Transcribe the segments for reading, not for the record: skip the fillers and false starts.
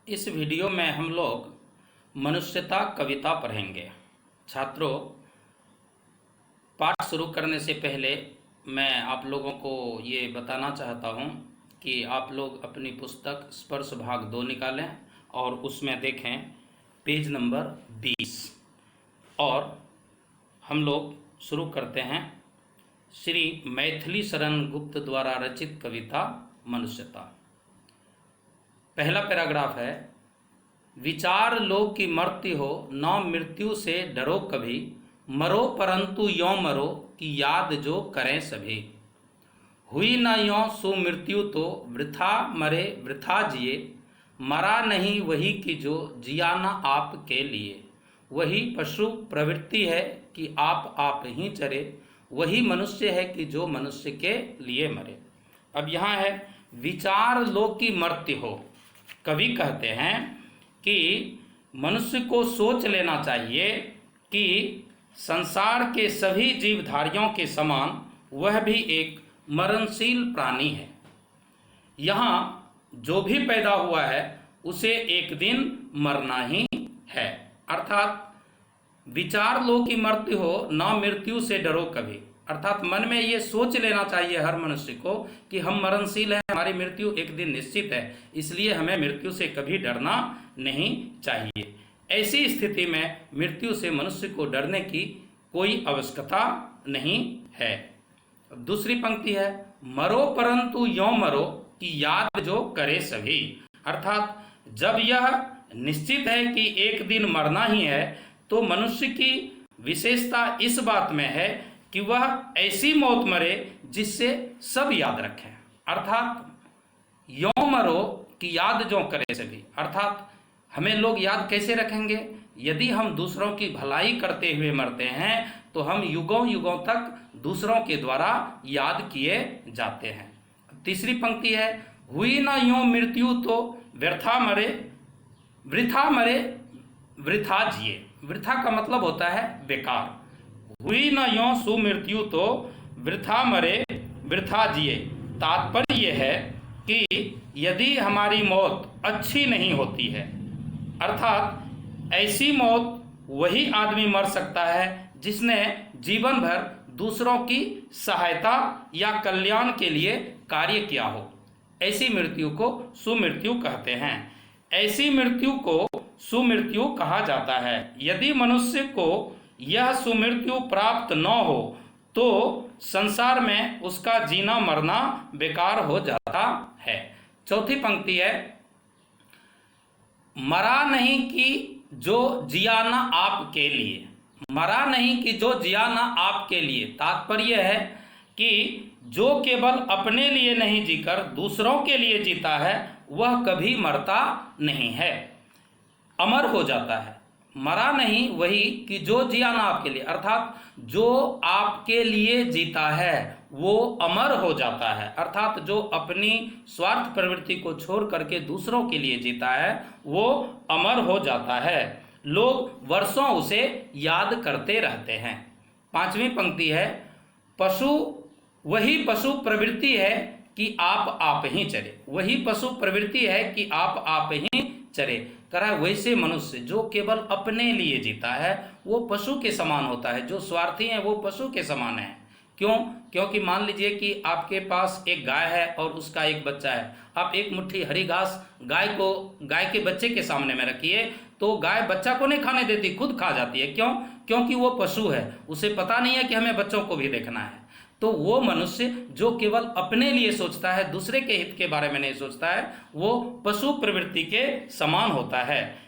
इस वीडियो में हम लोग मनुष्यता कविता पढ़ेंगे। छात्रों, पाठ शुरू करने से पहले मैं आप लोगों को ये बताना चाहता हूँ कि आप लोग अपनी पुस्तक स्पर्श भाग 2 निकालें और उसमें देखें पेज नंबर 20 और हम लोग शुरू करते हैं श्री मैथिली शरण गुप्त द्वारा रचित कविता मनुष्यता। पहला पैराग्राफ है, विचार लो कि मृत्यु हो, न मृत्यु से डरो कभी, मरो परंतु यों मरो कि याद जो करें सभी। हुई न यों सो मृत्यु तो वृथा मरे वृथा जिए, मरा नहीं वही कि जो जिया न आप के लिए। वही पशु प्रवृत्ति है कि आप ही चरे, वही मनुष्य है कि जो मनुष्य के लिए मरे। अब यहाँ है, विचार लो कि मृत्यु हो। कवि कहते हैं कि मनुष्य को सोच लेना चाहिए कि संसार के सभी जीवधारियों के समान वह भी एक मरणशील प्राणी है। यहाँ जो भी पैदा हुआ है उसे एक दिन मरना ही है। अर्थात विचार लो कि मृत्यु हो, न मृत्यु से डरो कभी। अर्थात मन में ये सोच लेना चाहिए हर मनुष्य को कि हम मरणशील हैं, हमारी मृत्यु एक दिन निश्चित है, इसलिए हमें मृत्यु से कभी डरना नहीं चाहिए। ऐसी स्थिति में मृत्यु से मनुष्य को डरने की कोई आवश्यकता नहीं है। दूसरी पंक्ति है, मरो परंतु यों मरो कि याद जो करे सभी। अर्थात जब यह निश्चित है कि एक दिन मरना ही है, तो मनुष्य की विशेषता इस बात में है कि वह ऐसी मौत मरे जिससे सब याद रखें। अर्थात यों मरो कि याद जो करे सभी। अर्थात हमें लोग याद कैसे रखेंगे? यदि हम दूसरों की भलाई करते हुए मरते हैं तो हम युगों युगों तक दूसरों के द्वारा याद किए जाते हैं। तीसरी पंक्ति है, हुई न यों मृत्यु तो व्यर्था मरे वृथा मरे वृथा जिए। वृथा का मतलब होता है बेकार। हुई न यों सु मृत्यु तो वृथा मरे वृथा जिए। तात्पर्य यह है कि यदि हमारी मौत अच्छी नहीं होती है, अर्थात ऐसी मौत वही आदमी मर सकता है जिसने जीवन भर दूसरों की सहायता या कल्याण के लिए कार्य किया हो। ऐसी मृत्यु को सुमृत्यु कहते हैं। ऐसी मृत्यु को सुमृत्यु कहा जाता है। यदि मनुष्य को यह सुमृत्यु प्राप्त न हो तो संसार में उसका जीना मरना बेकार हो जाता है। चौथी पंक्ति है, मरा नहीं कि जो जिया न आपके लिए। मरा नहीं कि जो जिया न आपके लिए। तात्पर्य है कि जो केवल अपने लिए नहीं जीकर दूसरों के लिए जीता है वह कभी मरता नहीं है, अमर हो जाता है। मरा नहीं वही कि जो जिया ना आपके लिए। अर्थात जो आपके लिए जीता है वो अमर हो जाता है। अर्थात जो अपनी स्वार्थ प्रवृत्ति को छोड़ करके दूसरों के लिए जीता है वो अमर हो जाता है। लोग वर्षों उसे याद करते रहते हैं। पांचवी पंक्ति है, वही पशु प्रवृत्ति है कि आप ही चरे। वही पशु प्रवृत्ति है कि आप ही चरे। कह वैसे मनुष्य जो केवल अपने लिए जीता है वो पशु के समान होता है। जो स्वार्थी है वो पशु के समान है। क्यों? क्योंकि मान लीजिए कि आपके पास एक गाय है और उसका एक बच्चा है। आप एक मुट्ठी हरी घास गाय के बच्चे के सामने में रखिए तो गाय बच्चा को नहीं खाने देती, खुद खा जाती है। क्यों? क्योंकि वो पशु है, उसे पता नहीं है कि हमें बच्चों को भी देखना है। तो वो मनुष्य जो केवल अपने लिए सोचता है, दूसरे के हित के बारे में नहीं सोचता है, वो पशु प्रवृत्ति के समान होता है।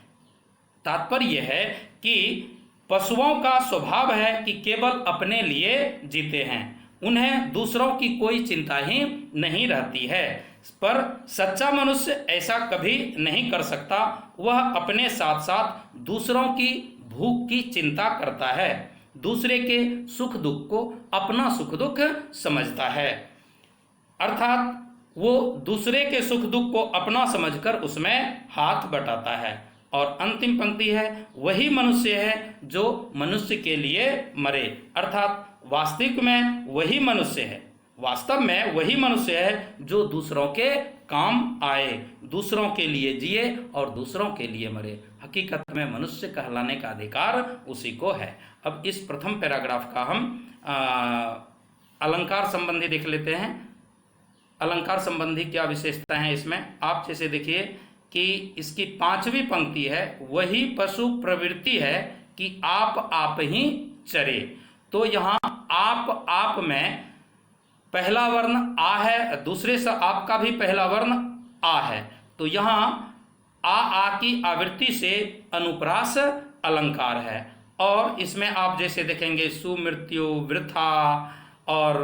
तात्पर्य है कि पशुओं का स्वभाव है कि केवल अपने लिए जीते हैं, उन्हें दूसरों की कोई चिंता ही नहीं रहती है। पर सच्चा मनुष्य ऐसा कभी नहीं कर सकता। वह अपने साथ साथ दूसरों की भूख की चिंता करता है, दूसरे के सुख दुख को अपना सुख दुख समझता है। अर्थात वो दूसरे के सुख दुख को अपना समझकर उसमें हाथ बटाता है। और अंतिम पंक्ति है, वही मनुष्य है जो मनुष्य के लिए मरे। अर्थात वास्तव में वही मनुष्य है जो दूसरों के काम आए, दूसरों के लिए जिए और दूसरों के लिए मरे। हकीकत में मनुष्य कहलाने का अधिकार उसी को है। अब इस प्रथम पैराग्राफ का हम अलंकार संबंधी देख लेते हैं। अलंकार संबंधी क्या विशेषता है इसमें, आप जैसे देखिए कि इसकी 5वीं पंक्ति है, वही पशु प्रवृत्ति है कि आप ही चरे। तो यहाँ आप में पहला वर्ण आ है, दूसरे से आपका भी पहला वर्ण आ है, तो यहाँ आ की आवृत्ति से अनुप्रास अलंकार है। और इसमें आप जैसे देखेंगे सुमृत्यु, वृथा और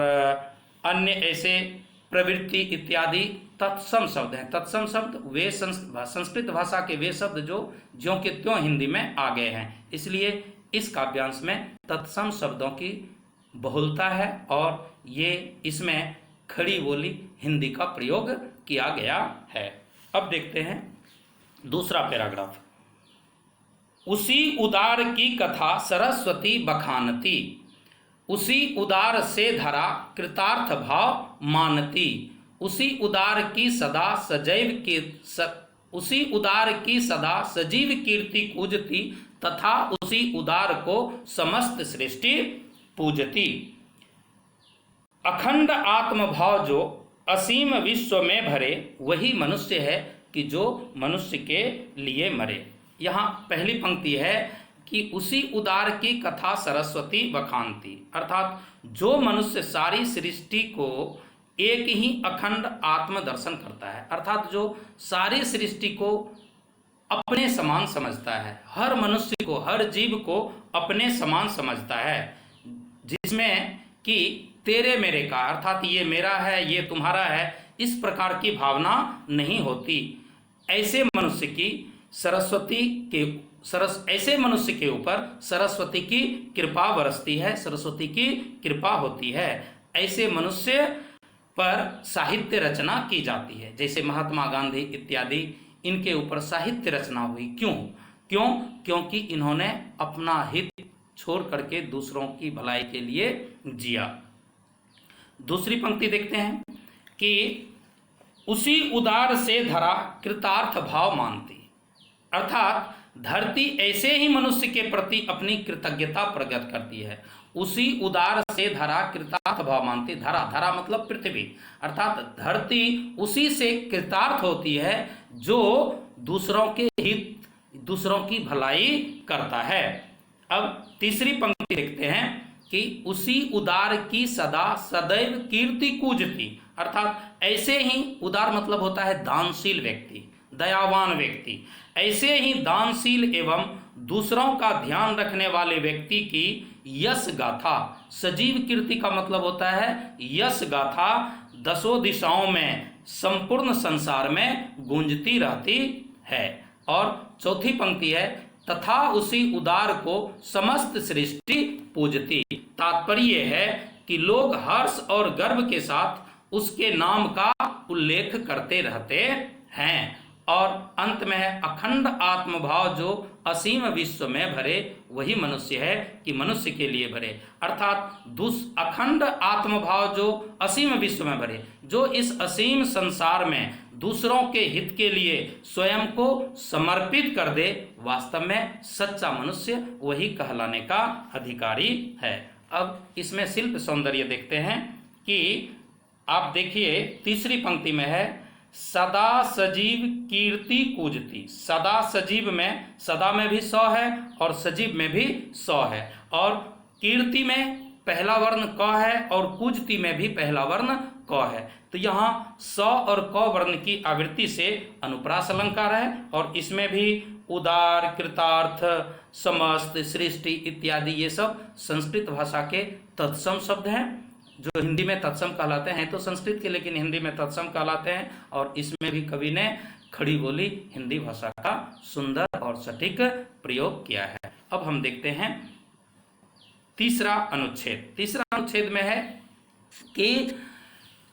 अन्य ऐसे प्रवृत्ति इत्यादि तत्सम शब्द हैं। तत्सम शब्द वे संस्कृत भाषा के वे शब्द जो ज्यों के त्यों हिंदी में आ गए हैं, इसलिए इस काव्यांश में तत्सम शब्दों की बहुलता है और ये इसमें खड़ी बोली हिंदी का प्रयोग किया गया है। अब देखते हैं दूसरा पैराग्राफ। उसी उदार की कथा सरस्वती बखानती, उसी उदार से धरा कृतार्थ भाव मानती, उसी उदार की सदा उसी उदार की सदा सजीव कीर्ति पूजती, तथा उसी उदार को समस्त सृष्टि पूजती। अखंड आत्मभाव जो असीम विश्व में भरे, वही मनुष्य है कि जो मनुष्य के लिए मरे। यहाँ पहली पंक्ति है कि उसी उदार की कथा सरस्वती बखानती, अर्थात जो मनुष्य सारी सृष्टि को एक ही अखंड आत्म दर्शन करता है, अर्थात जो सारी सृष्टि को अपने समान समझता है, हर मनुष्य को, हर जीव को अपने समान समझता है, जिसमें कि तेरे मेरे का, अर्थात ये मेरा है ये तुम्हारा है, इस प्रकार की भावना नहीं होती। ऐसे मनुष्य के ऊपर सरस्वती की कृपा बरसती है, सरस्वती की कृपा होती है। ऐसे मनुष्य पर साहित्य रचना की जाती है, जैसे महात्मा गांधी इत्यादि, इनके ऊपर साहित्य रचना हुई। क्योंकि इन्होंने अपना हित छोड़ करके दूसरों की भलाई के लिए जिया। दूसरी पंक्ति देखते हैं कि उसी उदार से धरा कृतार्थ भाव मानती, अर्थात धरती ऐसे ही मनुष्य के प्रति अपनी कृतज्ञता प्रकट करती है। उसी उदार से धरा कृतार्थ भाव मानती, धरा मतलब पृथ्वी, अर्थात धरती उसी से कृतार्थ होती है जो दूसरों के हित, दूसरों की भलाई करता है। अब तीसरी पंक्ति देखते हैं कि उसी उदार की सदा सदैव कीर्ति कूजती, अर्थात ऐसे ही, उदार मतलब होता है दानशील व्यक्ति, दयावान व्यक्ति, ऐसे ही दानशील एवं दूसरों का ध्यान रखने वाले व्यक्ति की यश गाथा, सजीव कीर्ति का मतलब होता है यश गाथा, दसों दिशाओं में, संपूर्ण संसार में गूंजती रहती है। और चौथी पंक्ति है तथा उसी उदार को समस्त सृष्टि पूजती, तात्पर्य है कि लोग हर्ष और गर्व के साथ उसके नाम का उल्लेख करते रहते हैं। और अंत में है अखंड आत्मभाव जो असीम विश्व में भरे, वही मनुष्य है कि मनुष्य के लिए भरे, अर्थात अखंड आत्मभाव जो असीम विश्व में भरे, जो इस असीम संसार में दूसरों के हित के लिए स्वयं को समर्पित कर दे, वास्तव में सच्चा मनुष्य वही कहलाने का अधिकारी है। अब इसमें शिल्प सौंदर्य देखते हैं कि आप देखिए तीसरी पंक्ति में है सदा सजीव कीर्ति कूजती, सदा सजीव में, सदा में भी स है और सजीव में भी स है, और कीर्ति में पहला वर्ण क है और कूजती में भी पहला वर्ण क है। तो यहाँ स और क वर्ण की आवृत्ति से अनुप्रास अलंकार है, और इसमें भी उदार, कृतार्थ, समस्त, सृष्टि इत्यादि ये सब संस्कृत भाषा के तत्सम शब्द हैं, जो हिंदी में तत्सम कहलाते हैं तो संस्कृत के, लेकिन हिंदी में तत्सम कहलाते हैं। और इसमें भी कवि ने खड़ी बोली हिंदी भाषा का सुंदर और सटीक प्रयोग किया है। अब हम देखते हैं तीसरा अनुच्छेद। तीसरा अनुच्छेद में है कि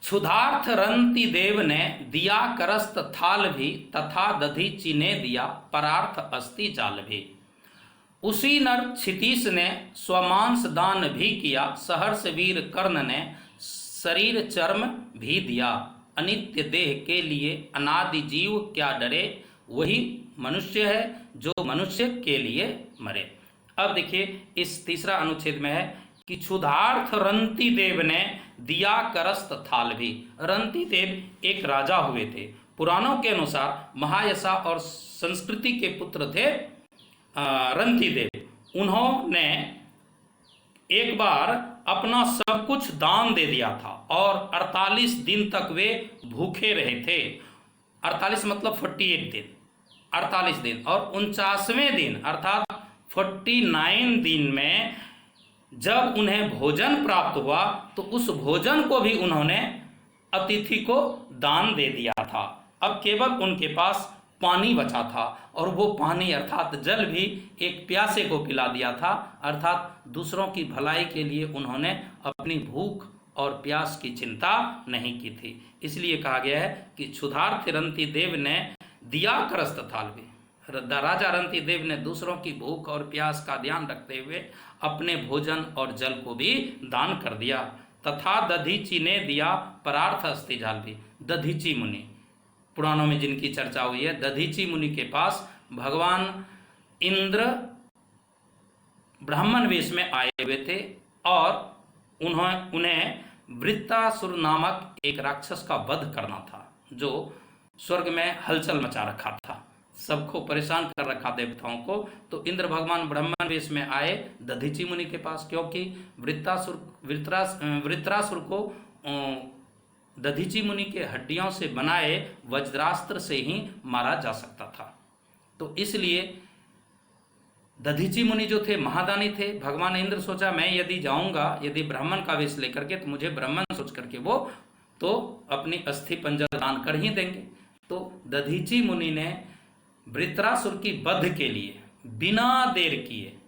क्षुधार्थ रंति देव ने दिया करस्त थाल भी, तथा दधि चीने दिया परार्थ अस्ति जाल भी। उसी नर क्षितीश ने स्वमांस दान भी किया, सहर्ष वीर कर्ण ने शरीर चर्म भी दिया। अनित्य देह के लिए अनादि जीव क्या डरे, वही मनुष्य है जो मनुष्य के लिए मरे। अब देखिए इस तीसरा अनुच्छेद में है कि क्षुधार्थ रंति देव ने दिया करस्त थाल भी। रंति देव एक राजा हुए थे। पुराणों के अनुसार महायशा और संस्कृति के पुत्र थे रंति देव। उन्होंने एक बार अपना सब कुछ दान दे दिया था और 48 दिन तक वे भूखे रहे थे। 48 मतलब 48 दिन, 48 दिन, और 49वें दिन अर्थात 49 दिन में जब उन्हें भोजन प्राप्त हुआ तो उस भोजन को भी उन्होंने अतिथि को दान दे दिया था। अब केवल उनके पास पानी बचा था और वो पानी अर्थात जल भी एक प्यासे को पिला दिया था, अर्थात दूसरों की भलाई के लिए उन्होंने अपनी भूख और प्यास की चिंता नहीं की थी। इसलिए कहा गया है कि क्षुधार्थ रंति देव ने दिया करस्त थाल भी। राजा रंति देव ने दूसरों की भूख और प्यास का ध्यान रखते हुए अपने भोजन और जल को भी दान कर दिया। तथा दधीची ने दिया परार्थ अस्थि जाल भी। दधीची मुनि, पुराणों में जिनकी चर्चा हुई है, दधीची मुनि के पास भगवान इंद्र ब्राह्मण वेश में आए हुए थे और उन्हें वृत्तासुर नामक एक राक्षस का वध करना था जो स्वर्ग में हलचल मचा रखा था, सबको परेशान कर रखा देवताओं को। तो इंद्र भगवान ब्राह्मण वेश में आए दधीची मुनि के पास, क्योंकि वृत्रासुर को दधीची मुनि के हड्डियों से बनाए वज्रास्त्र से ही मारा जा सकता था। तो इसलिए दधीची मुनि जो थे महादानी थे। भगवान इंद्र सोचा मैं यदि जाऊंगा, यदि ब्राह्मण का वेश लेकर के, तो मुझे ब्राह्मण सोच करके वो तो अपनी अस्थि पंजर दान कर ही देंगे। तो दधीची मुनि ने वृत्रासुर की वध के लिए बिना देर किए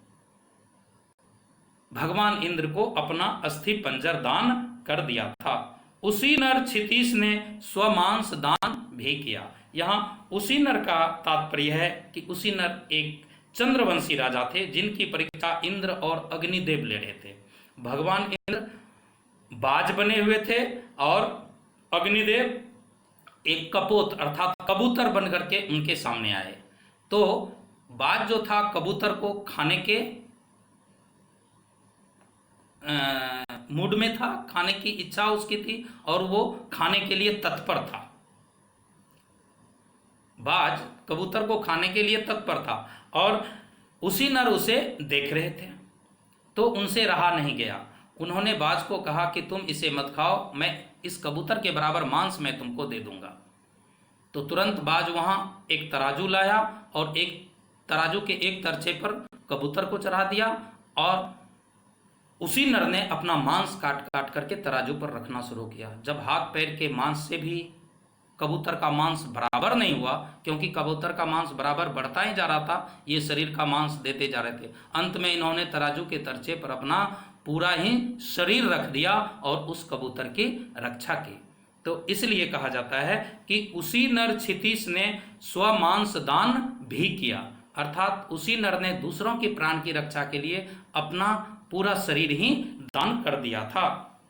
भगवान इंद्र को अपना अस्थि पंजर दान कर दिया था। उसी नर क्षितिज ने स्वमांस दान भी किया। यहाँ उसी नर का तात्पर्य है कि उसी नर एक चंद्रवंशी राजा थे जिनकी परीक्षा इंद्र और अग्निदेव ले रहे थे। भगवान इंद्र बाज बने हुए थे और अग्निदेव एक कपोत अर्थात कबूतर बन करके उनके सामने आए। तो बाज जो था कबूतर को खाने के मूड में था, खाने की इच्छा उसकी थी और वो खाने के लिए तत्पर था। बाज कबूतर को खाने के लिए तत्पर था और उसी नर उसे देख रहे थे, तो उनसे रहा नहीं गया। उन्होंने बाज को कहा कि तुम इसे मत खाओ, मैं इस कबूतर के बराबर मांस मैं तुमको दे दूंगा। तो तुरंत बाज वहां एक तराजू लाया और एक तराजू के एक तरछे पर कबूतर को चढ़ा दिया और उसी नर ने अपना मांस काट काट करके तराजू पर रखना शुरू किया। जब हाथ पैर के मांस से भी कबूतर का मांस बराबर नहीं हुआ, क्योंकि कबूतर का मांस बराबर बढ़ता ही जा रहा था, ये शरीर का मांस देते जा रहे थे। अंत में इन्होंने तराजू के तरछे पर अपना पूरा ही शरीर रख दिया और उस कबूतर की रक्षा की। तो इसलिए कहा जाता है कि उसी नर क्षितिज ने स्वमांस दान भी किया, अर्थात उसी नर ने दूसरों के प्राण की रक्षा के लिए अपना पूरा शरीर ही दान कर दिया था।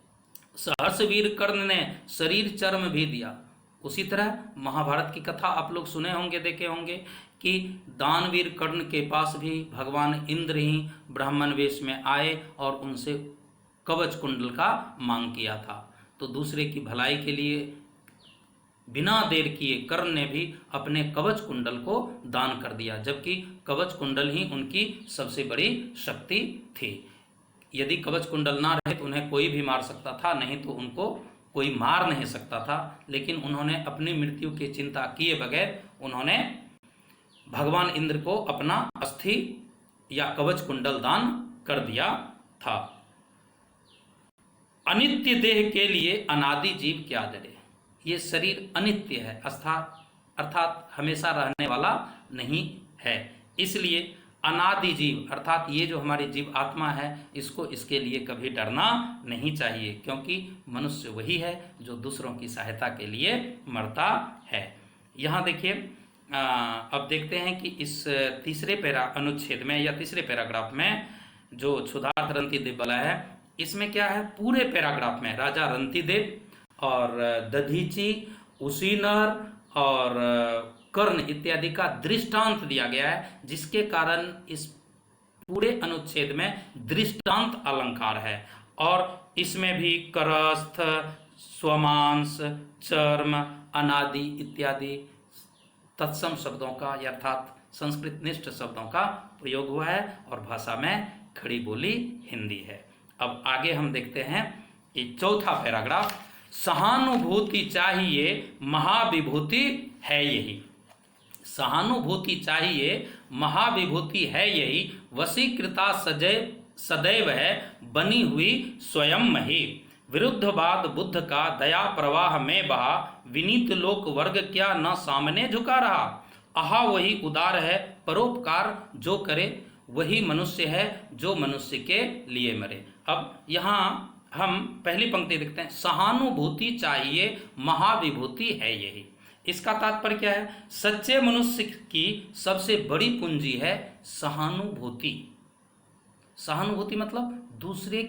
सहर्ष वीर कर्ण ने शरीर चर्म भी दिया। उसी तरह महाभारत की कथा आप लोग सुने होंगे, देखे होंगे कि दानवीर कर्ण के पास भी भगवान इंद्र ही ब्राह्मण वेश में आए और उनसे कवच कुंडल का मांग किया था। तो दूसरे की भलाई के लिए बिना देर किए कर्ण ने भी अपने कवच कुंडल को दान कर दिया, जबकि कवच कुंडल ही उनकी सबसे बड़ी शक्ति थी। यदि कवच कुंडल ना रहे तो उन्हें कोई भी मार सकता था, नहीं तो उनको कोई मार नहीं सकता था। लेकिन उन्होंने अपनी मृत्यु की चिंता किए बगैर उन्होंने भगवान इंद्र को अपना अस्थि या कवच कुंडल दान कर दिया था। अनित्य देह के लिए अनादि जीव क्या डरे। ये शरीर अनित्य है, अर्थात हमेशा रहने वाला नहीं है। इसलिए अनादि जीव अर्थात ये जो हमारी जीव आत्मा है, इसको इसके लिए कभी डरना नहीं चाहिए, क्योंकि मनुष्य वही है जो दूसरों की सहायता के लिए मरता है। यहाँ देखिए अब देखते हैं कि इस तीसरे अनुच्छेद में या तीसरे पैराग्राफ में जो क्षुधार्थ रंतिदेव वाला है, इसमें क्या है, पूरे पैराग्राफ में राजा रंतिदेव और दधीची, उसीनर और कर्ण इत्यादि का दृष्टांत दिया गया है, जिसके कारण इस पूरे अनुच्छेद में दृष्टांत अलंकार है। और इसमें भी करस्थ, स्वमांस, चर्म, अनादि इत्यादि तत्सम शब्दों का अर्थात संस्कृत निष्ठ शब्दों का प्रयोग हुआ है और भाषा में खड़ी बोली हिंदी है। अब आगे हम देखते हैं ये चौथा पैराग्राफ, सहानुभूति चाहिए महाविभूति है यही। सहानुभूति चाहिए महाविभूति है यही, वशीकृता सदैव है बनी हुई स्वयं मही। विरुद्धवाद बुद्ध का दया प्रवाह में बहा, विनीत लोक वर्ग क्या न सामने झुका रहा। आहा वही उदार है परोपकार जो करे, वही मनुष्य है जो मनुष्य के लिए मरे। अब यहाँ हम पहली पंक्ति देखते हैं, सहानुभूति चाहिए महाविभूति है यही। इसका तात्पर्य क्या है? सच्चे मनुष्य की सबसे बड़ी पूंजी है सहानुभूति। सहानुभूति मतलब दूसरे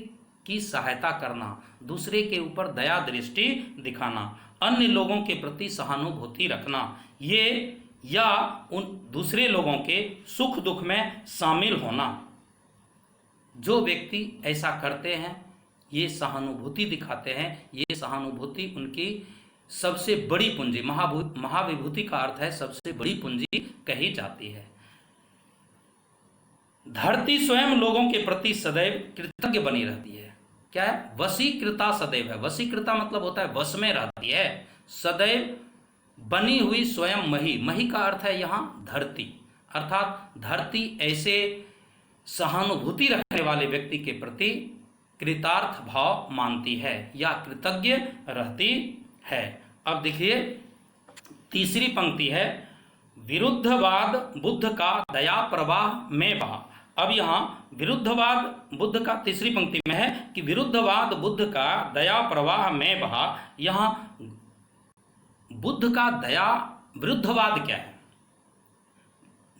की सहायता करना, दूसरे के ऊपर दया दृष्टि दिखाना, अन्य लोगों के प्रति सहानुभूति रखना, ये या उन दूसरे लोगों के सुख दुख में शामिल होना। जो व्यक्ति ऐसा करते हैं, ये सहानुभूति दिखाते हैं, ये सहानुभूति उनकी सबसे बड़ी पूंजी, महाविभूति का अर्थ है सबसे बड़ी पूंजी कही जाती है। धरती स्वयं लोगों के प्रति सदैव कृतज्ञ बनी रहती है। क्या है? वशीकृता सदैव है। वशीकृता मतलब होता है वश में रहती है। सदैव बनी हुई स्वयं मही, मही का अर्थ है यहाँ धरती, अर्थात धरती ऐसे सहानुभूति रखने वाले व्यक्ति के प्रति कृतार्थ भाव मानती है या कृतज्ञ रहती है। अब देखिए तीसरी पंक्ति है, विरुद्धवाद बुद्ध का दया प्रवाह में बहा। अब यहाँ विरुद्धवाद बुद्ध का तीसरी पंक्ति में है कि विरुद्धवाद बुद्ध का दया प्रवाह में बहा। यहाँ बुद्ध का दया विरुद्धवाद क्या है?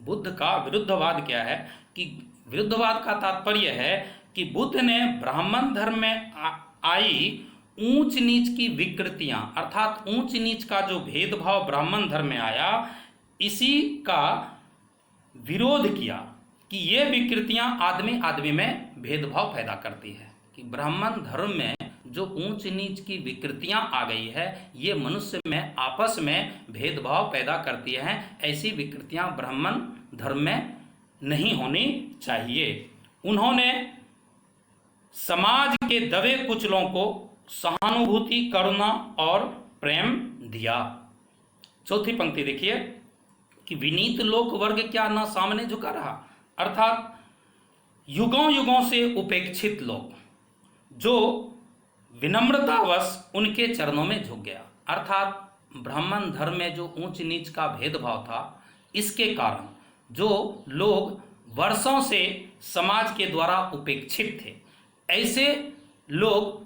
बुद्ध का विरुद्धवाद क्या है? कि विरुद्धवाद का तात्पर्य है कि बुद्ध ने ब्राह्मण धर्म में आई ऊंच नीच की विकृतियां, अर्थात ऊंच नीच का जो भेदभाव ब्राह्मण धर्म में आया, इसी का विरोध किया कि ये विकृतियां आदमी आदमी में भेदभाव पैदा करती है। कि ब्राह्मण धर्म में जो ऊंच नीच की विकृतियां आ गई है, ये मनुष्य में आपस में भेदभाव पैदा करती हैं। ऐसी विकृतियां ब्राह्मण धर्म में नहीं होनी चाहिए। उन्होंने समाज के दबे कुचलों को सहानुभूति, करुणा और प्रेम दिया। चौथी पंक्ति देखिए कि विनीत लोक वर्ग क्या न सामने झुका रहा, अर्थात युगों युगों से उपेक्षित लोग, जो विनम्रतावश उनके चरणों में झुक गया। अर्थात ब्राह्मण धर्म में जो ऊंच नीच का भेदभाव था, इसके कारण जो लोग वर्षों से समाज के द्वारा उपेक्षित थे, ऐसे लोग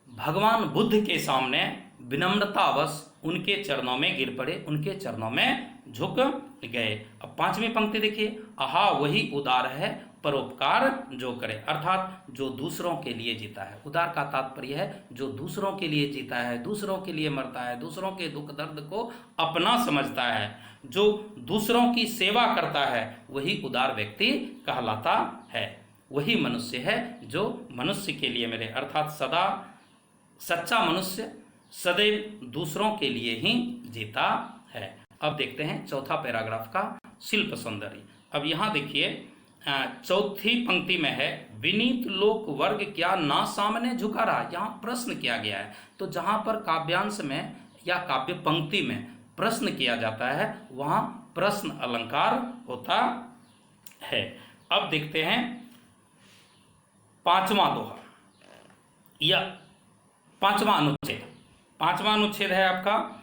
भगवान बुद्ध के सामने विनम्रतावश उनके चरणों में गिर पड़े, उनके चरणों में झुक गए। अब पांचवी पंक्ति देखिए, आहा वही उदार है परोपकार जो करे, अर्थात जो दूसरों के लिए जीता है। उदार का तात्पर्य है जो दूसरों के लिए जीता है, दूसरों के लिए मरता है, दूसरों के दुख दर्द को अपना समझता है, जो दूसरों की सेवा करता है, वही उदार व्यक्ति कहलाता है। वही मनुष्य है जो मनुष्य के लिए मरे, अर्थात सदा सच्चा मनुष्य सदैव दूसरों के लिए ही जीता है। अब देखते हैं चौथा पैराग्राफ का शिल्प सौंदर्य। अब यहाँ देखिए चौथी पंक्ति में है, विनीत लोक वर्ग क्या ना सामने झुका रहा। यहाँ प्रश्न किया गया है, तो जहाँ पर काव्यांश में या काव्य पंक्ति में प्रश्न किया जाता है, वहाँ प्रश्न अलंकार होता है। अब देखते हैं पांचवा दोहा या पांचवा अनुच्छेद। पांचवा अनुच्छेद है आपका,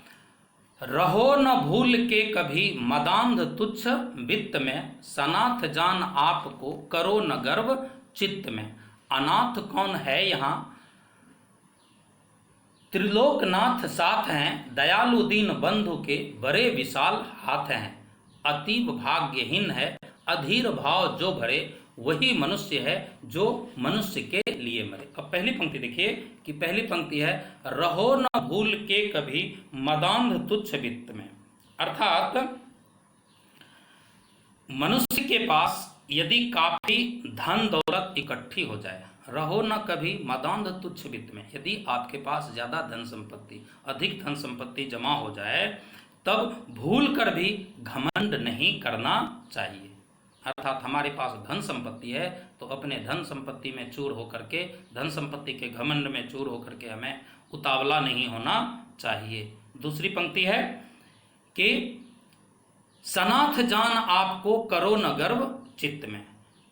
रहो न भूल के कभी मदांध तुच्छ वित्त में, सनाथ जान आपको करो न गर्व चित्त में। अनाथ कौन है यहाँ, त्रिलोकनाथ साथ हैं, दयालु दीन बंधु के बड़े विशाल हाथ हैं। अतीब भाग्यहीन है अधीर भाव जो भरे, वही मनुष्य है जो मनुष्य के लिए मरे। अब पहली पंक्ति देखिए कि पहली पंक्ति है, रहो न भूल के कभी मदांध तुच्छ वित्त में। अर्थात मनुष्य के पास यदि काफी धन दौलत इकट्ठी हो जाए, रहो न कभी मदांध तुच्छ वित्त में, यदि आपके पास ज्यादा धन संपत्ति, अधिक धन संपत्ति जमा हो जाए, तब भूल कर भी घमंड नहीं करना चाहिए। अर्थात हमारे पास धन संपत्ति है तो अपने धन संपत्ति में चूर होकर के, धन संपत्ति के घमंड में चूर होकर के हमें उतावला नहीं होना चाहिए। दूसरी पंक्ति है कि सनाथ जान आपको करो न गर्व चित्त में,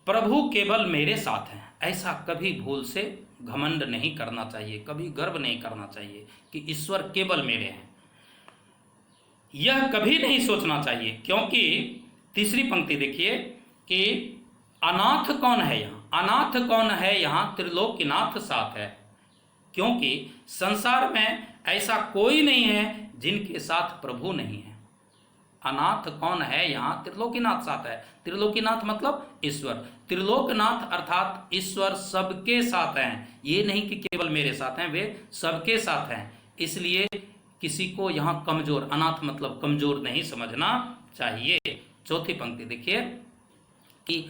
प्रभु केवल मेरे साथ हैं। ऐसा कभी भूल से घमंड नहीं करना चाहिए, कभी गर्व नहीं करना चाहिए कि ईश्वर केवल मेरे हैं, यह कभी नहीं सोचना चाहिए। क्योंकि तीसरी पंक्ति देखिए कि अनाथ कौन है यहाँ, अनाथ कौन है यहाँ, त्रिलोकीनाथ साथ है। क्योंकि संसार में ऐसा कोई नहीं है जिनके साथ प्रभु नहीं है। अनाथ कौन है यहाँ, त्रिलोकीनाथ साथ है। त्रिलोकीनाथ मतलब ईश्वर, त्रिलोकनाथ अर्थात ईश्वर सबके साथ हैं। ये नहीं कि केवल मेरे साथ हैं, वे सबके साथ हैं। इसलिए किसी को यहाँ कमजोर, अनाथ मतलब कमजोर नहीं समझना चाहिए। चौथी पंक्ति देखिए कि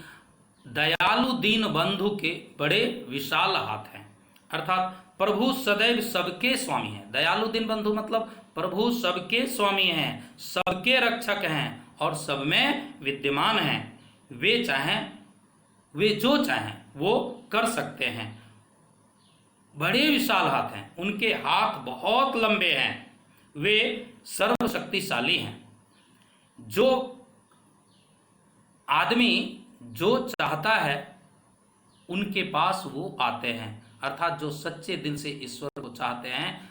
दयालु दीन बंधु के बड़े विशाल हाथ हैं। अर्थात प्रभु सदैव सबके स्वामी हैं। दयालु दीन बंधु मतलब प्रभु सबके स्वामी हैं, सबके रक्षक हैं और सब में विद्यमान हैं। वे जो चाहें वो कर सकते हैं। बड़े विशाल हाथ हैं, उनके हाथ बहुत लंबे हैं, वे सर्वशक्तिशाली हैं। जो आदमी जो चाहता है उनके पास वो आते हैं। अर्थात जो सच्चे दिल से ईश्वर को चाहते हैं,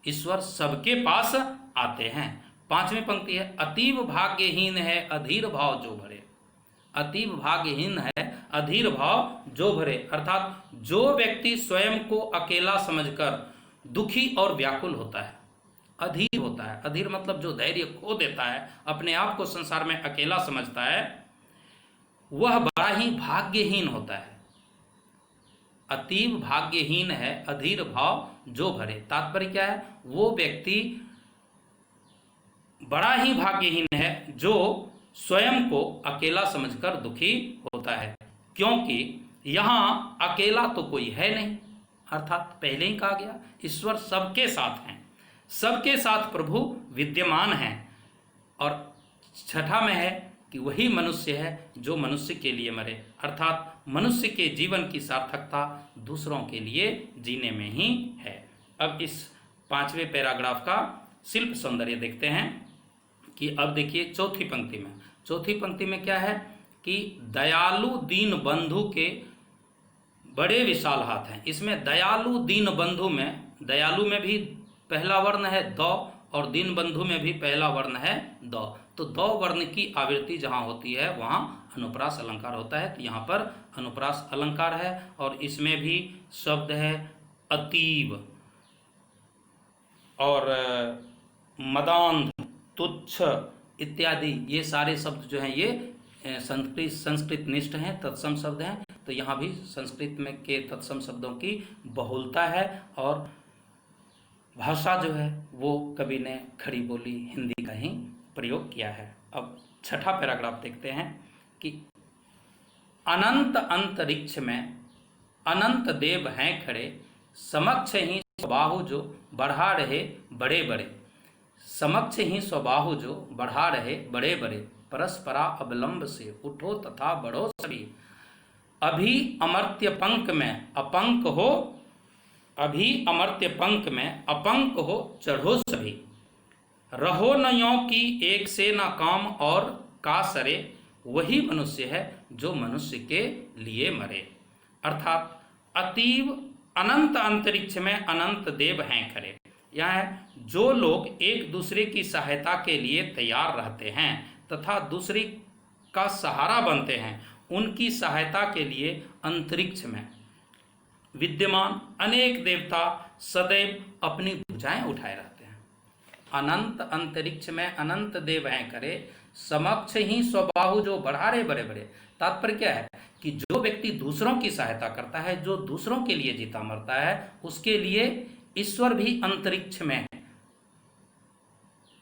ईश्वर सबके पास आते हैं। पांचवी पंक्ति है, अतीव भाग्यहीन है अधीर भाव जो भरे। अतीव भाग्यहीन है अधीर भाव जो भरे। अर्थात जो व्यक्ति स्वयं को अकेला समझकर दुखी और व्याकुल होता है, अधीर होता है। अधीर मतलब जो धैर्य खो देता है, अपने आप को संसार में अकेला समझता है, वह बड़ा ही भाग्यहीन होता है। अतीव भाग्यहीन है अधीर भाव जो भरे। तात्पर्य क्या है, वो व्यक्ति बड़ा ही भाग्यहीन है जो स्वयं को अकेला समझकर दुखी होता है। क्योंकि यहाँ अकेला तो कोई है नहीं। अर्थात पहले ही कहा गया ईश्वर सबके साथ हैं, सबके साथ प्रभु विद्यमान हैं। और छठा में है कि वही मनुष्य है जो मनुष्य के लिए मरे। अर्थात मनुष्य के जीवन की सार्थकता दूसरों के लिए जीने में ही है। अब इस पांचवें पैराग्राफ का शिल्प सौंदर्य देखते हैं कि अब देखिए चौथी पंक्ति में, चौथी पंक्ति में क्या है कि दयालु दीन बंधु के बड़े विशाल हाथ हैं। इसमें दयालु दीन बंधु में, दयालु में भी पहला वर्ण है द और दीन बंधु में भी पहला वर्ण है द। तो दो वर्ण की आवृत्ति जहाँ होती है वहाँ अनुप्रास अलंकार होता है। तो यहाँ पर अनुप्रास अलंकार है और इसमें भी शब्द है अतीव और मदांध, तुच्छ इत्यादि। ये सारे शब्द जो हैं ये संस्कृत निष्ठ हैं, तत्सम शब्द हैं। तो यहाँ भी संस्कृत में के तत्सम शब्दों की बहुलता है और भाषा जो है वो कवि ने खड़ी बोली हिंदी का ही प्रयोग किया है। अब छठा पैराग्राफ देखते हैं कि अनंत अंतरिक्ष में अनंत देव हैं खड़े, समक्ष ही स्वबाहु जो बढ़ा रहे बड़े बड़े। समक्ष ही स्वबाहु जो बढ़ा रहे बड़े बड़े, परस्परा अवलंब से उठो तथा बढ़ो सभी। अभी अमर्त्य पंख में अपंक हो, अभी अमर्त्य पंख में अपंक हो चढ़ो सभी। रहो न यों की एक से न काम और का सरे, वही मनुष्य है जो मनुष्य के लिए मरे। अर्थात अतीव अनंत अंतरिक्ष में अनंत देव हैं खड़े। यह है जो लोग एक दूसरे की सहायता के लिए तैयार रहते हैं तथा दूसरे का सहारा बनते हैं, उनकी सहायता के लिए अंतरिक्ष में विद्यमान अनेक देवता सदैव अपनी भुजाएं उठाए रहते हैं। अनंत अंतरिक्ष में अनंत देव हैं करे, समक्ष ही स्वबाहु जो बढ़ा रहे बड़े बड़े। तात्पर्य क्या है कि जो व्यक्ति दूसरों की सहायता करता है, जो दूसरों के लिए जीता मरता है, उसके लिए ईश्वर भी अंतरिक्ष में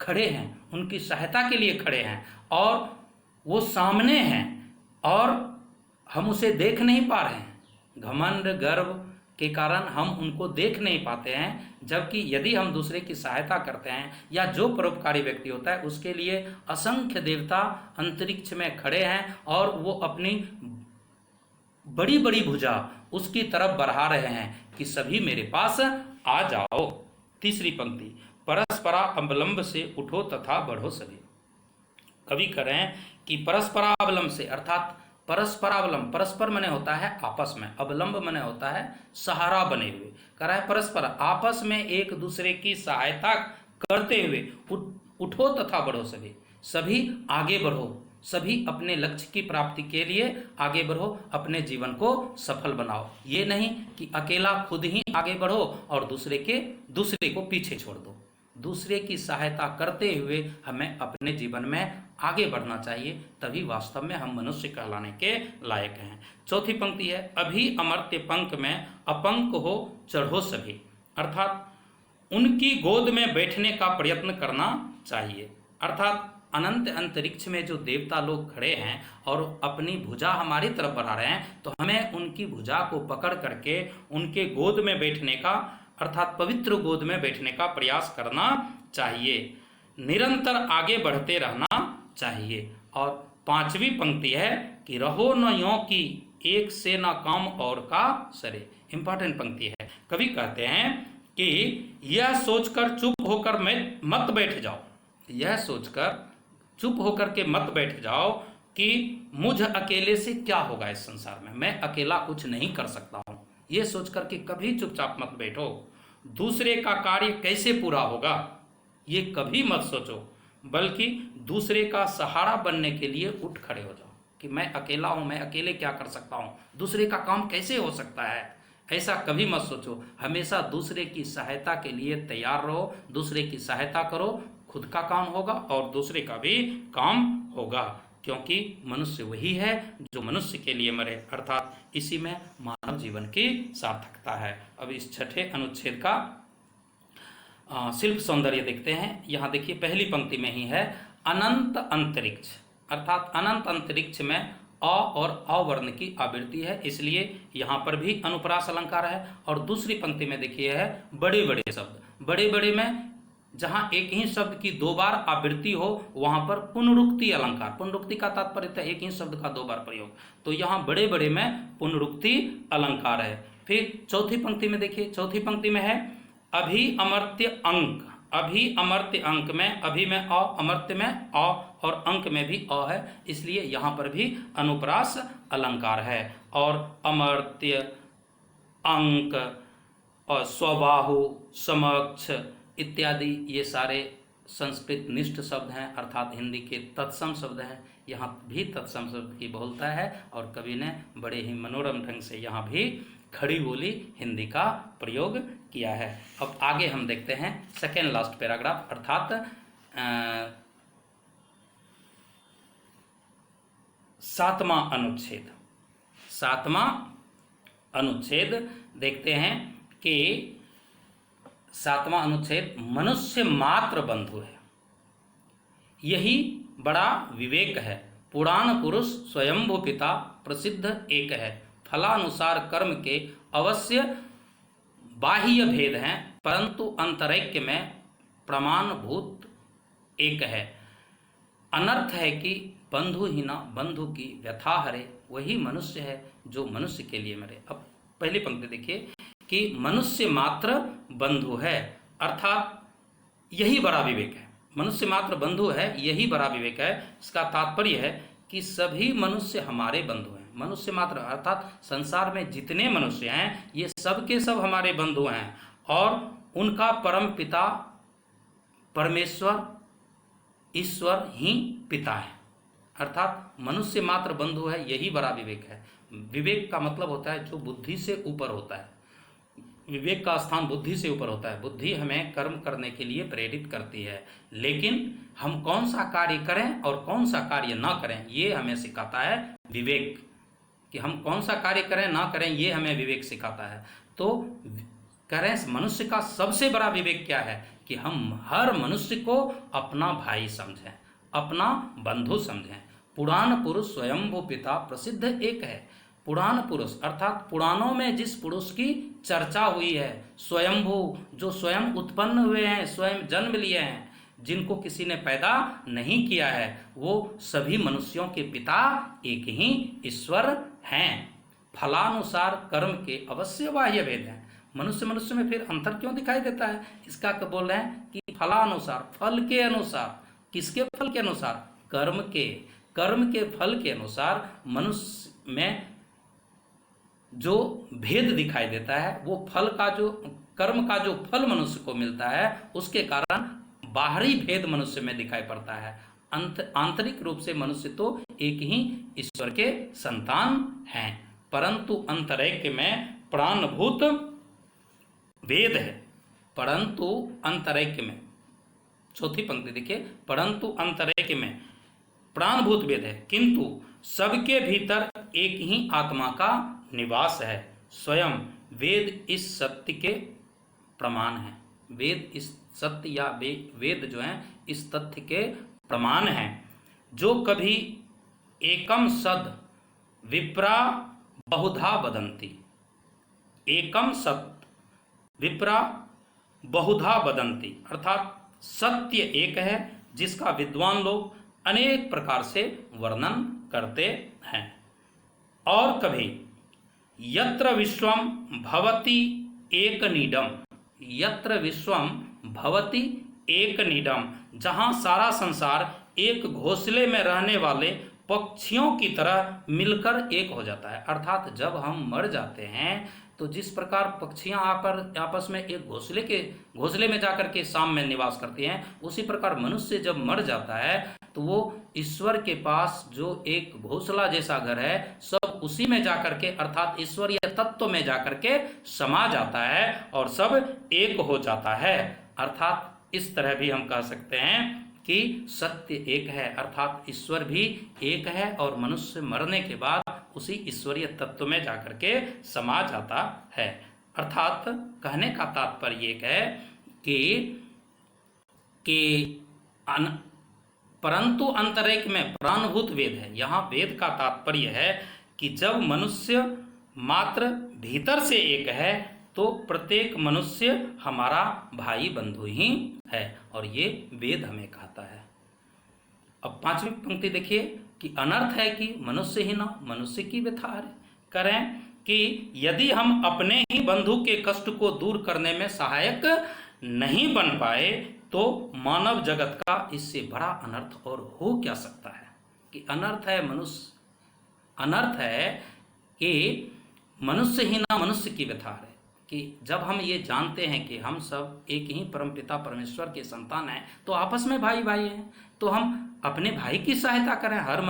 खड़े हैं, उनकी सहायता के लिए खड़े हैं और वो सामने हैं और हम उसे देख नहीं पा रहे हैं। घमंड गर्व के कारण हम उनको देख नहीं पाते हैं, जबकि यदि हम दूसरे की सहायता करते हैं या जो परोपकारी व्यक्ति होता है उसके लिए असंख्य देवता अंतरिक्ष में खड़े हैं और वो अपनी बड़ी बड़ी भुजा उसकी तरफ बढ़ा रहे हैं कि सभी मेरे पास आ जाओ। तीसरी पंक्ति, परस्परा अवलंब से उठो तथा बढ़ो सभी। कवि कह रहे हैं कि परस्परावलंब से, अर्थात परस्परावलंब, परस्पर मने होता है आपस में, अवलंब मने होता है सहारा बने हुए। कह रहा है परस्पर आपस में एक दूसरे की सहायता करते हुए उठो तथा बढ़ो सभी, सभी आगे बढ़ो, सभी अपने लक्ष्य की प्राप्ति के लिए आगे बढ़ो, अपने जीवन को सफल बनाओ। ये नहीं कि अकेला खुद ही आगे बढ़ो और दूसरे को पीछे छोड़ दो। दूसरे की सहायता करते हुए हमें अपने जीवन में आगे बढ़ना चाहिए, तभी वास्तव में हम मनुष्य कहलाने के लायक हैं। चौथी पंक्ति है, अभी अमर्त्य पंख में अपंक हो चढ़ो सभी, अर्थात उनकी गोद में बैठने का प्रयत्न करना चाहिए। अर्थात अनंत अंतरिक्ष में जो देवता लोग खड़े हैं और अपनी भुजा हमारी तरफ बढ़ा रहे हैं, तो हमें उनकी भुजा को पकड़ करके उनके गोद में बैठने का, अर्थात पवित्र गोद में बैठने का प्रयास करना चाहिए, निरंतर आगे बढ़ते रहना चाहिए। और पांचवी पंक्ति है कि रहो न यों की एक से न काम और का सरे। इंपॉर्टेंट पंक्ति है। कवि कहते हैं कि यह सोचकर चुप होकर मत बैठ जाओ, यह सोचकर चुप होकर के मत बैठ जाओ कि मुझ अकेले से क्या होगा इस संसार में, मैं अकेला कुछ नहीं कर सकता हूं। ये सोच करके कभी चुपचाप मत बैठो। दूसरे का कार्य कैसे पूरा होगा ये कभी मत सोचो, बल्कि दूसरे का सहारा बनने के लिए उठ खड़े हो जाओ कि मैं अकेला हूं, मैं अकेले क्या कर सकता हूं, दूसरे का काम कैसे हो सकता है, ऐसा कभी मत सोचो। हमेशा दूसरे की सहायता के लिए तैयार रहो, दूसरे की सहायता करो, खुद का काम होगा और दूसरे का भी काम होगा, क्योंकि मनुष्य वही है जो मनुष्य के लिए मरे, अर्थात इसी में मानव जीवन की सार्थकता है। अब इस छठे अनुच्छेद का शिल्प सौंदर्य देखते हैं। यहाँ देखिए पहली पंक्ति में ही है अनंत अंतरिक्ष, अर्थात अनंत अंतरिक्ष में अ और अवर्ण की आवृत्ति है, इसलिए यहाँ पर भी अनुप्रास अलंकार है। और दूसरी पंक्ति में देखिए है बड़े बड़े शब्द, बड़े बड़े में जहां एक ही शब्द की दो बार आवृत्ति हो वहां पर पुनरुक्ति अलंकार, पुनरुक्ति का तात्पर्य है एक ही शब्द का दो बार प्रयोग, तो यहाँ बड़े बड़े में पुनरुक्ति अलंकार है। फिर चौथी पंक्ति में देखिए, चौथी पंक्ति में है अभी अमर्त्य अंक, अभी अमर्त्य अंक में अभी में अ, अमर्त्य में अ और अंक में भी अ है, इसलिए यहाँ पर भी अनुप्रास अलंकार है। और अमर्त्य, अंक और स्वबाहु, समक्ष इत्यादि ये सारे संस्कृत निष्ठ शब्द हैं, अर्थात हिंदी के तत्सम शब्द हैं। यहाँ भी तत्सम शब्द की बहुलता है और कवि ने बड़े ही मनोरम ढंग से यहाँ भी खड़ी बोली हिंदी का प्रयोग किया है। अब आगे हम देखते हैं सेकेंड लास्ट पैराग्राफ, अर्थात सातवां अनुच्छेद। सातवां अनुच्छेद देखते हैं कि सातवां अनुच्छेद मनुष्य मात्र बंधु है, यही बड़ा विवेक है। पुराण पुरुष स्वयंभू पिता प्रसिद्ध एक है, फलानुसार कर्म के अवश्य बाह्य भेद हैं, परंतु अंतरैक्य में प्रमाणभूत एक है। अनर्थ है कि बंधु ही ना बंधु की व्यथा हरे, वही मनुष्य है जो मनुष्य के लिए मरे। अब पहली पंक्ति देखिए कि मनुष्य मात्र बंधु है, अर्थात यही बड़ा विवेक है। मनुष्य मात्र बंधु है, यही बड़ा विवेक है। इसका तात्पर्य है कि सभी मनुष्य हमारे बंधु हैं। मनुष्य मात्र अर्थात संसार में जितने मनुष्य हैं ये सब के सब हमारे बंधु हैं और उनका परम पिता परमेश्वर ईश्वर ही पिता है, अर्थात मनुष्य मात्र बंधु है, यही बड़ा विवेक है। विवेक का मतलब होता है जो बुद्धि से ऊपर होता है, विवेक का स्थान बुद्धि से ऊपर होता है। बुद्धि हमें कर्म करने के लिए प्रेरित करती है, लेकिन हम कौन सा कार्य करें और कौन सा कार्य ना करें ये हमें सिखाता है विवेक। कि हम कौन सा कार्य करें ना करें, ये हमें विवेक सिखाता है। तो करें, मनुष्य का सबसे बड़ा विवेक क्या है कि हम हर मनुष्य को अपना भाई समझें, अपना बंधु समझें। पुराण पुरुष स्वयंभू पिता प्रसिद्ध एक है। पुराण पुरुष अर्थात पुराणों में जिस पुरुष की चर्चा हुई है, स्वयंभू, जो स्वयं उत्पन्न हुए हैं, स्वयं जन्म लिए हैं, जिनको किसी ने पैदा नहीं किया है, वो सभी मनुष्यों के पिता एक ही ईश्वर हैं। फलानुसार कर्म के अवश्य बाह्य भेद हैं। मनुष्य मनुष्य में फिर अंतर क्यों दिखाई देता है? इसका बोल रहे हैं कि फलानुसार, फल के अनुसार। किसके फल के अनुसार? कर्म के फल के अनुसार मनुष्य में जो भेद दिखाई देता है, वो फल का जो, कर्म का जो फल मनुष्य को मिलता है, उसके कारण बाहरी भेद मनुष्य में दिखाई पड़ता है। आंतरिक रूप से मनुष्य तो एक ही ईश्वर के संतान हैं, परंतु अंतरैक्य में प्राणभूत वेद है। परंतु अंतरैक्य में, चौथी पंक्ति देखिए, परंतु अंतरैक्य में प्राणभूत वेद है, किंतु सबके भीतर एक ही आत्मा का निवास है। स्वयं वेद इस सत्य के प्रमाण है। वेद इस सत्य या वेद जो है इस तथ्य के प्रमाण हैं। जो कभी एकम सद विप्रा बहुधा वदंती, एकम सत विप्रा बहुधा वदंती, अर्थात सत्य एक है जिसका विद्वान लोग अनेक प्रकार से वर्णन करते हैं। और कभी यत्र विश्वम भवति एक नीडम, यत्र विश्वम भवति एक नीडम, जहां सारा संसार एक घोंसले में रहने वाले पक्षियों की तरह मिलकर एक हो जाता है। अर्थात जब हम मर जाते हैं तो जिस प्रकार पक्षियां आकर आपस में एक घोंसले में जाकर के शाम में निवास करती हैं, उसी प्रकार मनुष्य जब मर जाता है तो वो ईश्वर के पास जो एक घोंसला जैसा घर है, सब उसी में जाकर के अर्थात ईश्वरीय तत्व में जाकर के समा जाता है और सब एक हो जाता है। अर्थात इस तरह भी हम कह सकते हैं कि सत्य एक है, अर्थात ईश्वर भी एक है और मनुष्य मरने के बाद उसी ईश्वरीय तत्व में जाकर के समा जाता है। अर्थात कहने का तात्पर्य एक है कि परंतु अंतरिक्ष में प्राणभूत वेद है। यहाँ वेद का तात्पर्य है कि जब मनुष्य मात्र भीतर से एक है तो प्रत्येक मनुष्य हमारा भाई बंधु ही है, और ये वेद हमें कहता है। अब पांचवी पंक्ति देखिए कि अनर्थ है कि मनुष्य ही न मनुष्य की व्यथा करें, कि यदि हम अपने ही बंधु के कष्ट को दूर करने में सहायक नहीं बन पाए तो मानव जगत का इससे बड़ा अनर्थ और हो क्या सकता है। कि अनर्थ है कि मनुष्य ही ना मनुष्य की व्यथा है। कि जब हम ये जानते हैं कि हम सब एक ही परमपिता परमेश्वर के संतान हैं, तो आपस में भाई भाई हैं, तो हम अपने भाई की सहायता करें। हर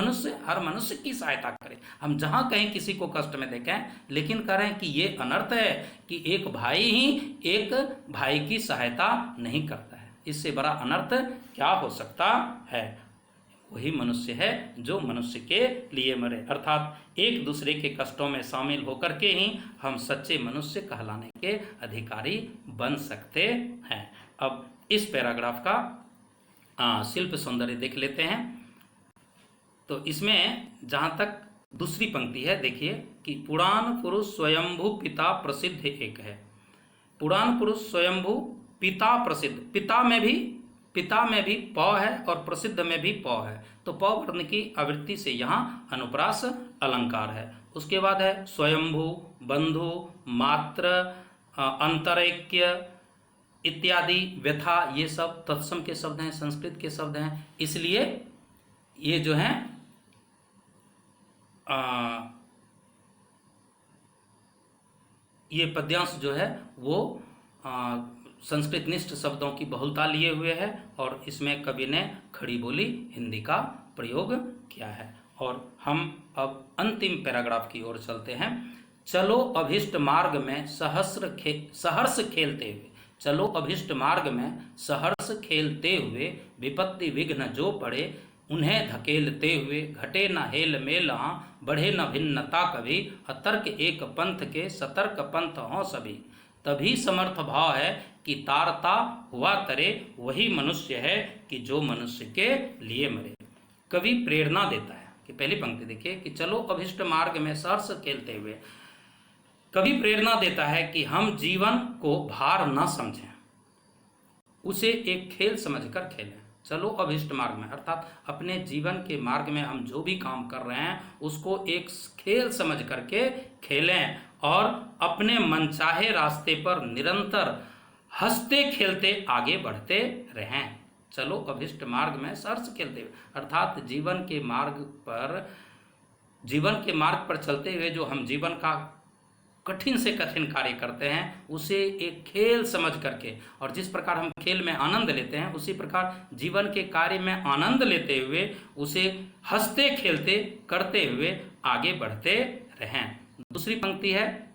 मनुष्य की सहायता करें। हम जहाँ कहीं किसी को कष्ट में देखें, लेकिन करें कि ये अनर्थ है कि एक भाई ही एक भाई की सहायता नहीं करता है। इससे बड़ा अनर्थ क्या हो सकता है। वही मनुष्य है जो मनुष्य के लिए मरे, अर्थात एक दूसरे के कष्टों में शामिल होकर के ही हम सच्चे मनुष्य कहलाने के अधिकारी बन सकते हैं। अब इस पैराग्राफ का शिल्प सौंदर्य देख लेते हैं। तो इसमें जहाँ तक दूसरी पंक्ति है, देखिए कि पुराण पुरुष स्वयंभू पिता प्रसिद्ध एक है। पुराण पुरुष स्वयंभू पिता प्रसिद्ध, पिता में भी प है और प्रसिद्ध में भी प है, तो प वर्ण की आवृत्ति से यहाँ अनुप्रास अलंकार है। उसके बाद है स्वयंभू, बंधु, मात्र, अंतरैक्य इत्यादि, व्यथा, ये सब तत्सम के शब्द हैं, संस्कृत के शब्द हैं। इसलिए ये जो हैं ये पद्यांश जो है वो संस्कृत निष्ठ शब्दों की बहुलता लिए हुए है, और इसमें कवि ने खड़ी बोली हिंदी का प्रयोग किया है। और हम अब अंतिम पैराग्राफ की ओर चलते हैं। चलो अभिष्ट मार्ग में सहर्ष खेलते हुए, चलो अभिष्ट मार्ग में सहर्ष खेलते हुए, विपत्ति विघ्न जो पड़े उन्हें धकेलते हुए, घटे न हेल मेल हाँ, बढ़े न भिन्नता कभी, अतर्क एक पंथ के सतर्क पंथ हों सभी। तभी समर्थ भाव है कि तारता हुआ तरे, वही मनुष्य है कि जो मनुष्य के लिए मरे। कवि प्रेरणा देता है कि पहली पंक्ति देखिए कि चलो अभिष्ट मार्ग में सहर्ष खेलते हुए। कवि प्रेरणा देता है कि हम जीवन को भार न समझें, उसे एक खेल समझकर खेलें। चलो अभिष्ट मार्ग में, अर्थात अपने जीवन के मार्ग में हम जो भी काम कर रहे हैं उसको एक खेल समझ करके खेलें और अपने मनचाहे रास्ते पर निरंतर हंसते खेलते आगे बढ़ते रहें। चलो अभिष्ट मार्ग में सहर्ष खेलते हुए, अर्थात जीवन के मार्ग पर चलते हुए जो हम जीवन का कठिन से कठिन कार्य करते हैं उसे एक खेल समझ करके, और जिस प्रकार हम खेल में आनंद लेते हैं उसी प्रकार जीवन के कार्य में आनंद लेते हुए उसे हंसते खेलते करते हुए आगे बढ़ते रहें। दूसरी पंक्ति है,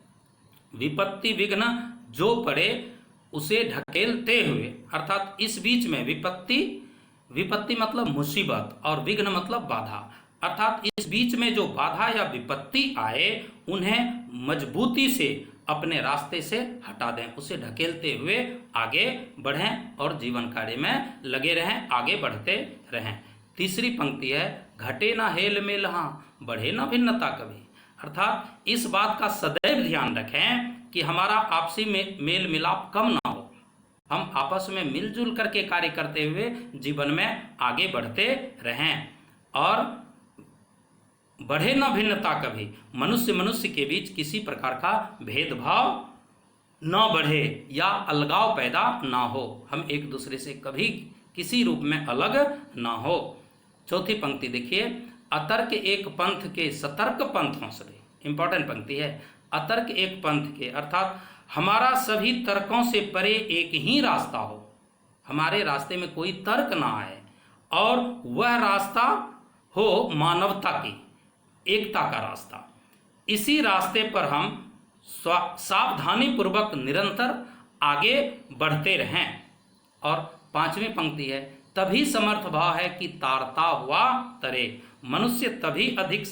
विपत्ति विघ्न जो पड़े उसे ढकेलते हुए, अर्थात इस बीच में विपत्ति मतलब मुसीबत और विघ्न मतलब बाधा, अर्थात इस बीच में जो बाधा या विपत्ति आए उन्हें मजबूती से अपने रास्ते से हटा दें, उसे ढकेलते हुए आगे बढ़ें और जीवन कार्य में लगे रहें, आगे बढ़ते रहें। तीसरी पंक्ति है, घटे ना हेल मेल हाँ, बढ़े ना भिन्नता कभी, अर्थात इस बात का सदैव ध्यान रखें कि हमारा आपसी मेल मिलाप कम ना हो, हम आपस में मिलजुल करके कार्य करते हुए जीवन में आगे बढ़ते रहें और बढ़े न भिन्नता कभी, मनुष्य के बीच किसी प्रकार का भेदभाव न बढ़े या अलगाव पैदा ना हो, हम एक दूसरे से कभी किसी रूप में अलग ना हो। चौथी पंक्ति देखिए, अतर्क एक पंथ के सतर्क पंथ हों सभी, इंपॉर्टेंट पंक्ति है। अतर्क एक पंथ के, अर्थात हमारा सभी तर्कों से परे एक ही रास्ता हो, हमारे रास्ते में कोई तर्क ना आए और वह रास्ता हो मानवता की, एकता का रास्ता। इसी रास्ते पर हम सावधानी पूर्वक निरंतर आगे बढ़ते रहें। और पांचवी पंक्ति है, तभी समर्थ भाव है कि तारता हुआ तरे, मनुष्य तभी अधिक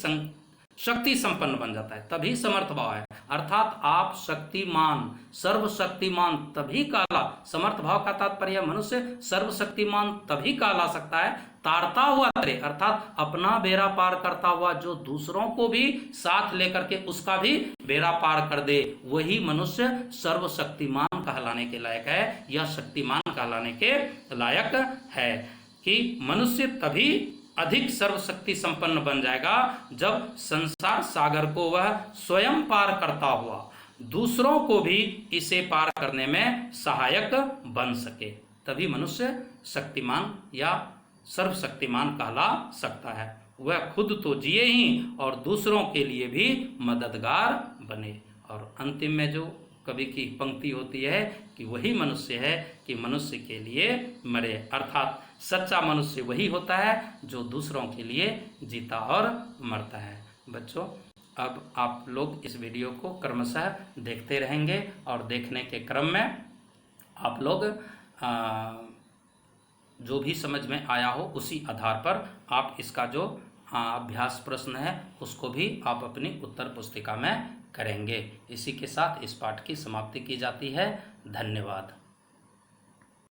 शक्ति संपन्न बन जाता है, तभी समर्थ भाव है, अर्थात आप शक्तिमान सर्वशक्तिमान तभी कहला, समर्थ भाव का तात्पर्य मनुष्य सर्वशक्तिमान तभी कहला सकता है, तारता हुआ तरे, अर्थात अपना बेड़ा पार करता हुआ जो दूसरों को भी साथ लेकर के उसका भी बेड़ा पार कर दे, वही मनुष्य सर्वशक्तिमान कहलाने के लायक है या शक्तिमान कहलाने के लायक है। कि मनुष्य तभी अधिक सर्वशक्ति संपन्न बन जाएगा जब संसार सागर को वह स्वयं पार करता हुआ दूसरों को भी इसे पार करने में सहायक बन सके, तभी मनुष्य शक्तिमान या सर्वशक्तिमान कहला सकता है। वह खुद तो जिए ही और दूसरों के लिए भी मददगार बने। और अंतिम में जो कवि की पंक्ति होती है कि वही मनुष्य है कि मनुष्य के लिए मरे, अर्थात सच्चा मनुष्य वही होता है जो दूसरों के लिए जीता और मरता है। बच्चों, अब आप लोग इस वीडियो को क्रमशः देखते रहेंगे और देखने के क्रम में आप लोग जो भी समझ में आया हो उसी आधार पर आप इसका जो अभ्यास प्रश्न है उसको भी आप अपनी उत्तर पुस्तिका में करेंगे। इसी के साथ इस पाठ की समाप्ति की जाती है। धन्यवाद।